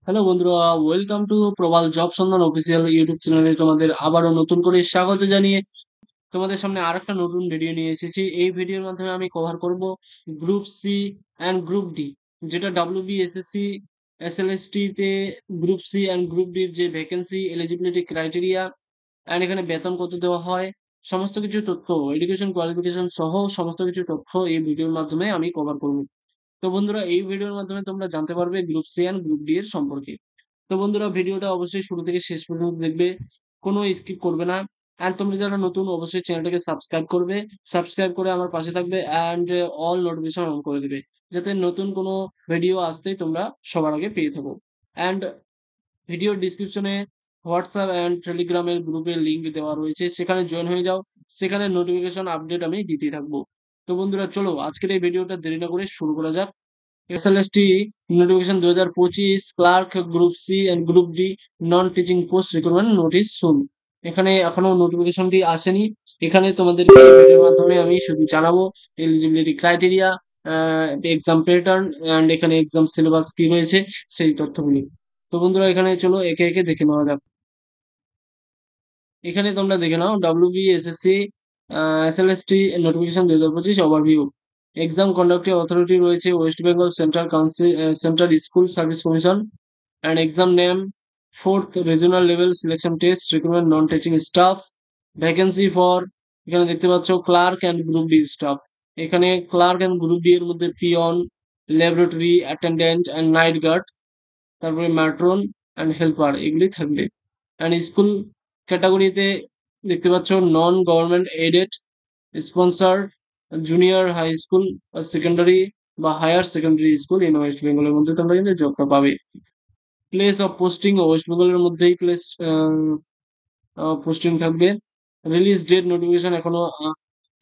Hello বন্ধুরা, welcome to Prabal job সন্ধান official YouTube চ্যানেলে তোমাদের আবারও নতুন করে স্বাগত জানিয়ে তোমাদের সামনে আরেকটা নতুন ভিডিও নিয়ে এসেছি। এই ভিডিওর মাধ্যমে আমি কভার করব group C and group D, যেটা ডাব্লিউবিএসএসসি এসএলএসটি তে গ্রুপ সি অ্যান্ড গ্রুপ ডির যে ভ্যাকেন্সি, এলিজিবিলিটি ক্রাইটেরিয়া অ্যান্ড এখানে বেতন কত দেওয়া হয়, সমস্ত কিছু তথ্য, এডুকেশন কোয়ালিফিকেশন সহ সমস্ত কিছু তথ্য এই ভিডিওর মাধ্যমে আমি কভার করব। তো বন্ধুরা, এই ভিডিওর মাধ্যমে তোমরা জানতে পারবে group C and group D এর সম্পর্কে। তো বন্ধুরা, ভিডিওটা অবশ্যই শুরু থেকে শেষ পর্যন্ত দেখবে, কোনো স্কিপ করবে না। অ্যান্ড তোমরা যারা নতুন, অবশ্যই চ্যানেলটাকে সাবস্ক্রাইব করবে, সাবস্ক্রাইব করে আমার পাশে থাকবে অ্যান্ড অল নোটিফিকেশন অন করে দেবে, যাতে নতুন কোনো ভিডিও আসতেই তোমরা সবার আগে পেয়ে থাকো। অ্যান্ড ভিডিওর ডিসক্রিপশনে হোয়াটসঅ্যাপ অ্যান্ড টেলিগ্রামের গ্রুপের লিঙ্ক দেওয়া রয়েছে, সেখানে জয়েন হয়ে যাও। সেখানে নোটিফিকেশন আপডেট আমি দিতেই থাকবো। তো বন্ধুরা, চলো আজকের এই ভিডিওটা দেরি না করে শুরু করা যাক। SLST notification 2025 clerk group C and group D non teaching post recruitment notice soon. এখানে এখনো নোটিফিকেশনটি আসেনি। এখানে তোমাদের এই ভিডিওর মাধ্যমে আমি শুধু জানাবো eligibility criteria, exam pattern and এখানে এক্সাম সিলেবাস কি রয়েছে, সেই তথ্যগুলি। তো বন্ধুরা, এখানে চলো একে একে দেখে নেওয়া যাক। এখানে তোমরা দেখে নাও WBSSC SLST notification 2025 overview. Exam conducting authority রয়েছে West Bengal central council, central school service commission. And exam name fourth regional level selection test recruitment non teaching staff. Vacancy for, এখানে দেখতে পাচ্ছ clerk and group D staff. এখানে clerk and group D এর মধ্যে peon, laboratory attendant and night guard, তারপরে matron and helper, এগুলি থাকবে। And school ক্যাটাগরিতে দেখতে পাচ্ছ non government aided, sponsor, junior high school বা সেকেন্ডারি বা higher secondary school in West বেঙ্গলের মধ্যে তোমরা কিন্তু জবটা পাবে। প্লেস অফ পোস্টিং ওয়েস্ট বেঙ্গলের মধ্যেই প্লেস পোস্টিং থাকবে। রিলিজ ডেট নোটিফিকেশন এখনো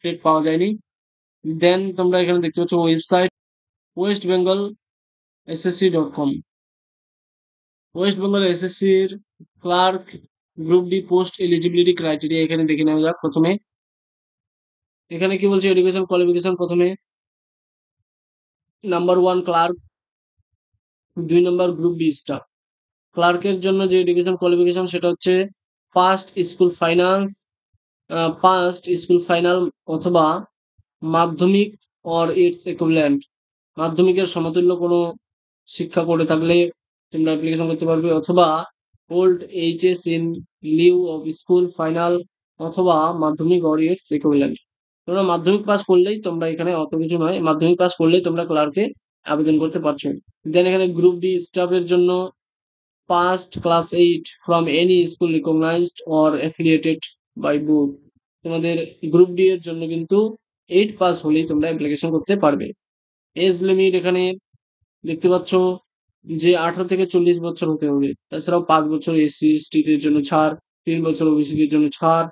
ডেট পাওয়া যায়নি। দেন তোমরা এখানে দেখতে পাচ্ছ ওয়েবসাইট westbengalssc.com। ওয়েস্ট বেঙ্গল এসএসসির clerk group D post eligibility criteria এখানে দেখে নেওয়া যাক। প্রথমে এখানে কি বলছে, এডুকেশন কোয়ালিফিকেশন প্রথমে নাম্বার 1 ক্লার্ক, 2 নম্বর গ্রুপ ডি স্টাফ। ক্লার্কের জন্য যে এডুকেশন কোয়ালিফিকেশন সেটা হচ্ছে first school finance, first school final অথবা মাধ্যমিক অর ইটস ইকুইভ্যালেন্ট, মাধ্যমিকের সমতুল্য কোনো শিক্ষা করে থাকলে তোমরা অ্যাপ্লিকেশন করতে পারবে, অথবা old HS in Liu of school final, অথবা মাধ্যমিক অর ইটস ইকুইভ্যালেন্ট। তোমরা মাধ্যমিক পাস করলেই তোমরা এখানে, অত কিছু নয়, মাধ্যমিক পাস করলেই তোমরা ক্লার্কে আবেদন করতে পারছো। দেন এখানে গ্রুপ ডি স্টাফের জন্য passed class 8 from any school recognised or affiliated by board. তোমাদের গ্রুপ ডি এর জন্য কিন্তু 8 পাস হলেই তোমরা অ্যাপ্লিকেশন করতে পারবে। এজ লিমিট এখানে দেখতে পাচ্ছ যে 18 থেকে 40 বছর হতে হবে। তাছাড়াও 5 বছর এসসি এসটি দের জন্য ছাড়, 3 বছর ওবিসি দের জন্য ছাড়,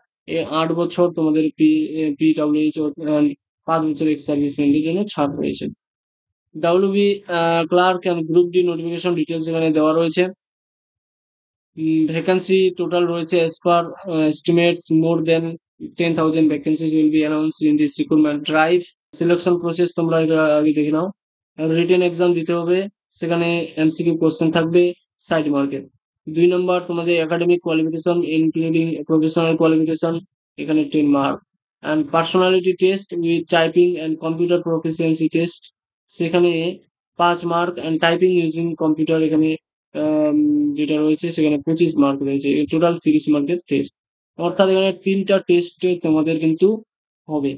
8 বছর তোমাদের পিডব্লিউএইচ 5 বছর এক্স সার্ভিসম্যানদের জন্য ছাড় রয়েছে। WB clerk and group D notification details এখানে দেওয়া রয়েছে। ভ্যাকেন্সি টোটাল রয়েছে as per estimates more than 10,000 vacancies will be announced in this recruitment drive. Selection process তোমরা আগে দেখে নাও। রিটেন এক্সাম দিতে হবে, সেখানে এমসিকিউ কোশ্চেন থাকবে, সাইড মার্কেট। 2 নম্বর তোমাদের academic qualification including professional qualification, এখানে 10 mark. And personality test with typing and computer proficiency test, সেখানে 5 mark. And typing using computer, এখানে যেটা রয়েছে সেখানে 25 মার্ক রয়েছে, টোটাল 30 মার্কের টেস্ট। অর্থাৎ এখানে 3টা টেস্টে তোমাদের কিন্তু হবে।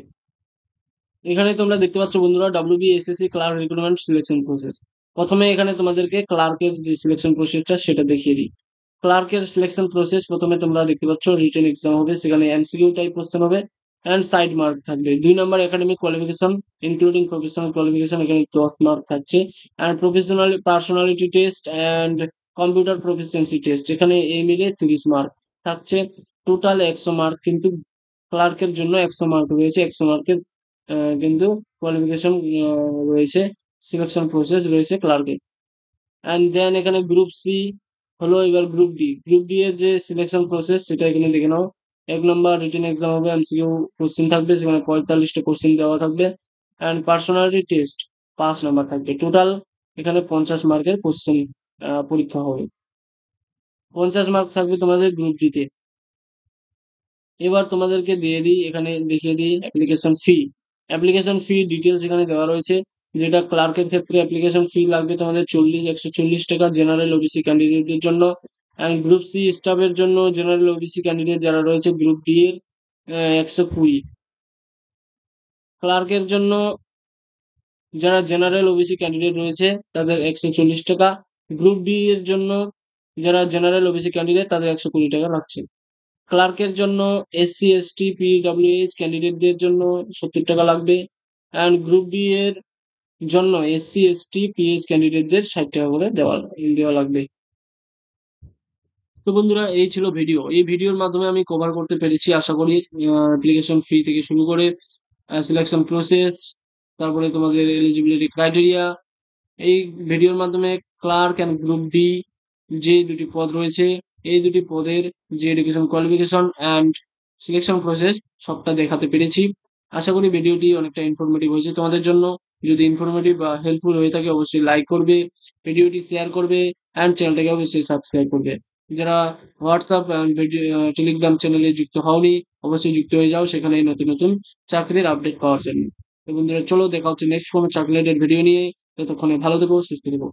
এখানে তোমরা দেখতে পাচ্ছ বন্ধুরা, WBSSC clerk recruitment selection process. প্রথমে এখানে তোমাদেরকে ক্লার্কের যে সিলেকশন প্রসেসটা সেটা দেখিয়ে দিই। ক্লার্কের সিলেকশন প্রসেস প্রথমে তোমরা দেখতে পাচ্ছ রিটেন এক্সাম হবে, সেখানে এমসিকিউ টাইপ কোশ্চেন হবে এন্ড সাইড মার্ক থাকবে। 2 number academic qualification including professional qualification, এখানে 10 মার্ক থাকছে। And professional personality test and computer proficiency test, এখানে এই মিলে 30 মার্ক থাকছে। টোটাল 100 মার্ক কিন্তু ক্লার্কের জন্য 100 মার্ক রয়েছে, 100 মার্কের কিন্তু কোয়ালিফিকেশন রয়েছে, সিলেকশন প্রসেস রয়েছে ক্লার্কে। অ্যান্ড দেন এখানে গ্রুপ সি হলো, এবার গ্রুপ ডি এর যে সিলেকশন প্রসেস সেটা এখানে দেখে নাও। 1 নম্বর রিটেন এক্সাম হবে, এমসিকিউ কোশ্চেন থাকবে, সেখানে 45টা কোশ্চেন দেওয়া থাকবে। অ্যান্ড পার্সোনালিটি টেস্ট 5 নম্বর থাকবে। টোটাল এখানে 50 মার্কের কোশ্চেন পরীক্ষা হবে। 50 মার্ক থাকবে তোমাদের গ্রুপ ডি তে। এবার তোমাদেরকে দিয়ে দিই, এখানে দেখিয়ে দিই application fee. Application fee details এখানে দেওয়া রয়েছে। যেটা ক্লার্কের ক্ষেত্রে অ্যাপ্লিকেশন ফি লাগবে তোমাদের 140 টাকা জেনারেল ওবিসি ক্যান্ডিডেটদের জন্য। অ্যান্ড গ্রুপ সি স্টাফের জন্য জেনারেল ওবিসি ক্যান্ডিডেট যারা রয়েছে গ্রুপ ডি এর 120। ক্লার্কের জন্য যারা জেনারেল ওবিসি ক্যান্ডিডেট রয়েছে তাদের 140 টাকা। গ্রুপ ডি এর জন্য যারা জেনারেল ওবিসি ক্যান্ডিডেট তাদের 120 টাকা লাগছে। ক্লার্কের জন্য এসসি এসটি পিডব্লিউএইচ ক্যান্ডিডেটদের জন্য 70 টাকা লাগবে। অ্যান্ড গ্রুপ ডি এর জন্য এসসি এসটি পিএইচ ক্যান্ডিডেটদের 60 টাকা করে দেওয়া দেওয়া লাগবে। তো বন্ধুরা, এই ছিল ভিডিও। এই ভিডিওর মাধ্যমে আমি কভার করতে পেরেছি আশা করি অ্যাপ্লিকেশন ফি থেকে শুরু করে সিলেকশন প্রসেস, তারপরে তোমাদের এলিজিবিলিটি ক্রাইটেরিয়া। এই ভিডিওর মাধ্যমে ক্লার্ক অ্যান্ড গ্রুপ ডি যে দুটি পদ রয়েছে, এই দুটি পদের যে education qualification and selection process সবটা দেখাতে পেরেছি। আশা করি ভিডিওটি অনেকটা ইনফরমেটিভ হয়েছে তোমাদের জন্য। যদি ইনফরমেটিভ বা হেল্পফুল হয়ে থাকে অবশ্যই লাইক করবে, ভিডিওটি শেয়ার করবে অ্যান্ড চ্যানেলটাকে অবশ্যই সাবস্ক্রাইব করবে। যারা হোয়াটসঅ্যাপ টেলিগ্রাম চ্যানেলে যুক্ত হওনি অবশ্যই যুক্ত হয়ে যাও, সেখানে নতুন নতুন চাকরির আপডেট পাওয়ার জন্য। তো বন্ধুরা, চলো দেখা হচ্ছে নেক্সট কোনো চাকরির ভিডিও নিয়ে। ততক্ষণে ভালো থেকো, সুস্থ থেকো।